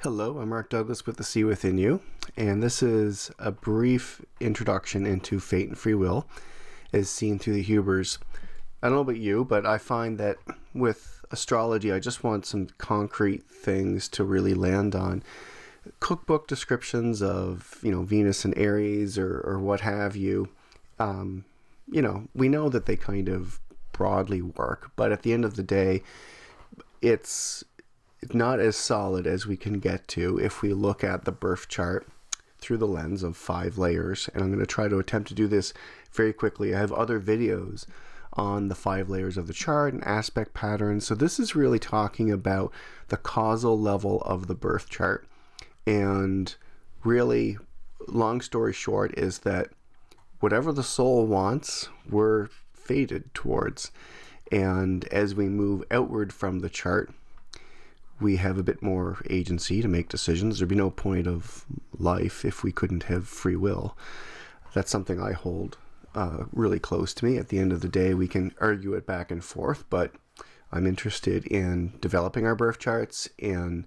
Hello, I'm Mark Douglas with The Sea Within You, and this is a brief introduction into fate and free will as seen through the Hubers. I don't know about you, but I find that with astrology, I just want some concrete things to really land on. Cookbook descriptions of, Venus and Aries or what have you, we know that they kind of broadly work, but at the end of the day, it's not as solid as we can get to if we look at the birth chart through the lens of 5 layers. And I'm going to try to attempt to do this very quickly. I have other videos on the 5 layers of the chart and aspect patterns. So this is really talking about the causal level of the birth chart. And really, long story short, is that whatever the soul wants, we're fated towards. And as we move outward from the chart, we have a bit more agency to make decisions. There'd be no point of life if we couldn't have free will. That's something I hold really close to me. At the end of the day, we can argue it back and forth, but I'm interested in developing our birth charts and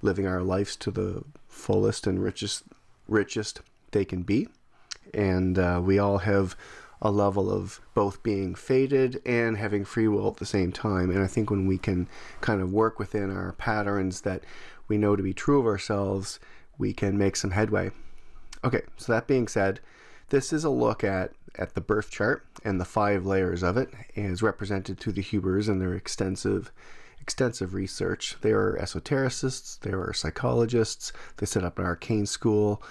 living our lives to the fullest and richest they can be. And we all have a level of both being fated and having free will at the same time. And I think when we can kind of work within our patterns that we know to be true of ourselves, we can make some headway. Okay, so that being said, this is a look at the birth chart and the 5 layers of it as represented through the Hubers and their extensive research. They are esotericists, they are psychologists, they set up an arcane school,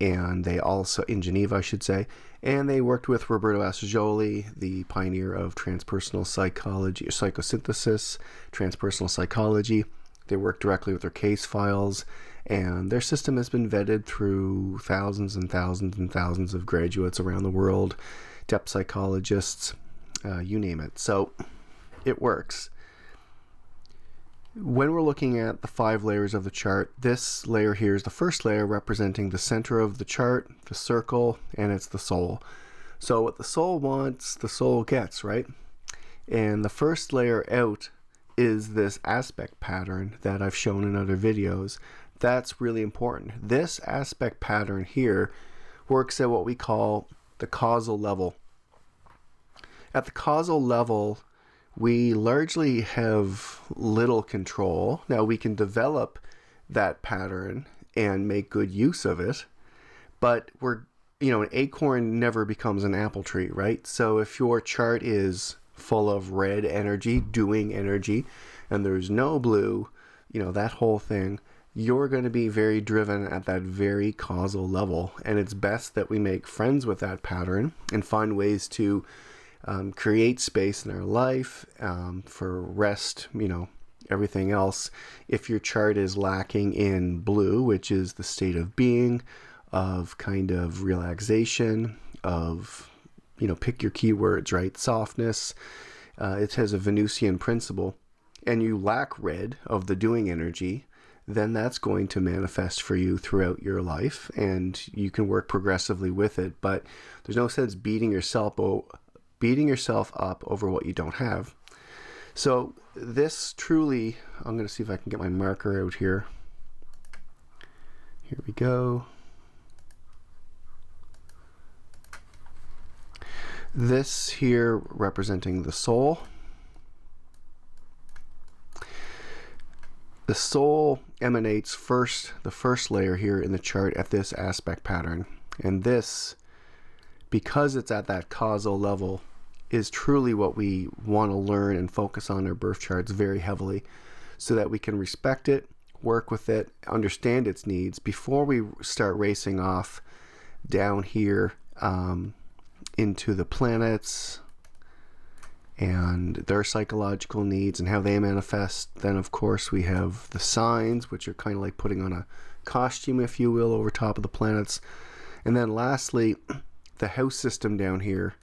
and they also, in Geneva, I should say, and they worked with Roberto Assagioli, the pioneer of transpersonal psychology, psychosynthesis, transpersonal psychology. They worked directly with their case files, and their system has been vetted through thousands and thousands and thousands of graduates around the world, depth psychologists, you name it. So it works. When we're looking at the 5 layers of the chart, this layer here is the first layer representing the center of the chart, the circle, and it's the soul. So what the soul wants, the soul gets, right? And the first layer out is this aspect pattern that I've shown in other videos. That's really important. This aspect pattern here works at what we call the causal level. At the causal level, we largely have little control. Now we can develop that pattern and make good use of it, but an acorn never becomes an apple tree, right? So if your chart is full of red energy, doing energy, and there's no blue, that whole thing, you're going to be very driven at that very causal level. And it's best that we make friends with that pattern and find ways to create space in our life for rest, everything else. If your chart is lacking in blue, which is the state of being, of kind of relaxation, of, pick your keywords, right? Softness. It has a Venusian principle. And you lack red of the doing energy, then that's going to manifest for you throughout your life, and you can work progressively with it. But there's no sense beating yourself up over what you don't have. So this truly, I'm going to see if I can get my marker out here. Here we go. This here representing the soul. The soul emanates the first layer here in the chart at this aspect pattern. And this, because it's at that causal level, is truly what we want to learn and focus on our birth charts very heavily so that we can respect it, work with it, understand its needs before we start racing off down here into the planets and their psychological needs and how they manifest. Then, of course, we have the signs, which are kind of like putting on a costume, if you will, over top of the planets. And then lastly, the house system down here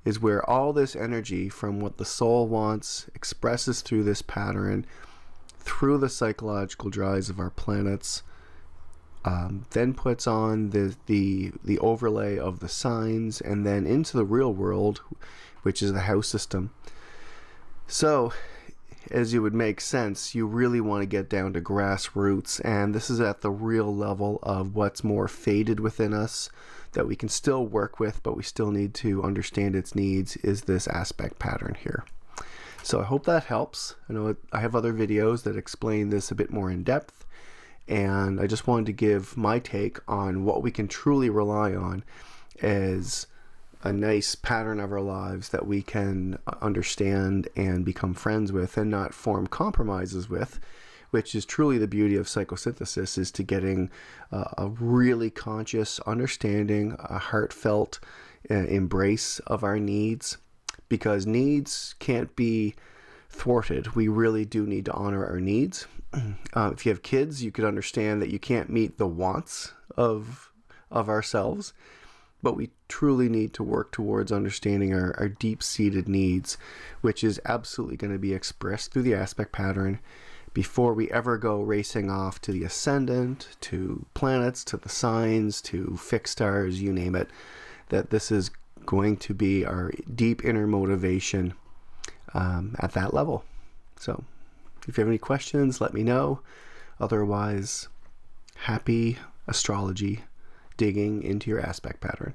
is where all this energy from what the soul wants expresses through this pattern, through the psychological drives of our planets, then puts on the overlay of the signs, and then into the real world, which is the house system. So as it would make sense, you really want to get down to grassroots, and this is at the real level of what's more faded within us that we can still work with, but we still need to understand its needs, is this aspect pattern here. So I hope that helps. I know I have other videos that explain this a bit more in depth, and I just wanted to give my take on what we can truly rely on as a nice pattern of our lives that we can understand and become friends with and not form compromises with, which is truly the beauty of psychosynthesis, is to getting a really conscious understanding, a heartfelt embrace of our needs, because needs can't be thwarted. We really do need to honor our needs. If you have kids, you could understand that you can't meet the wants of ourselves, but we truly need to work towards understanding our deep-seated needs, which is absolutely going to be expressed through the aspect pattern before we ever go racing off to the ascendant, to planets, to the signs, to fixed stars, you name it, that this is going to be our deep inner motivation at that level. So if you have any questions, let me know. Otherwise, happy astrology, digging into your aspect pattern.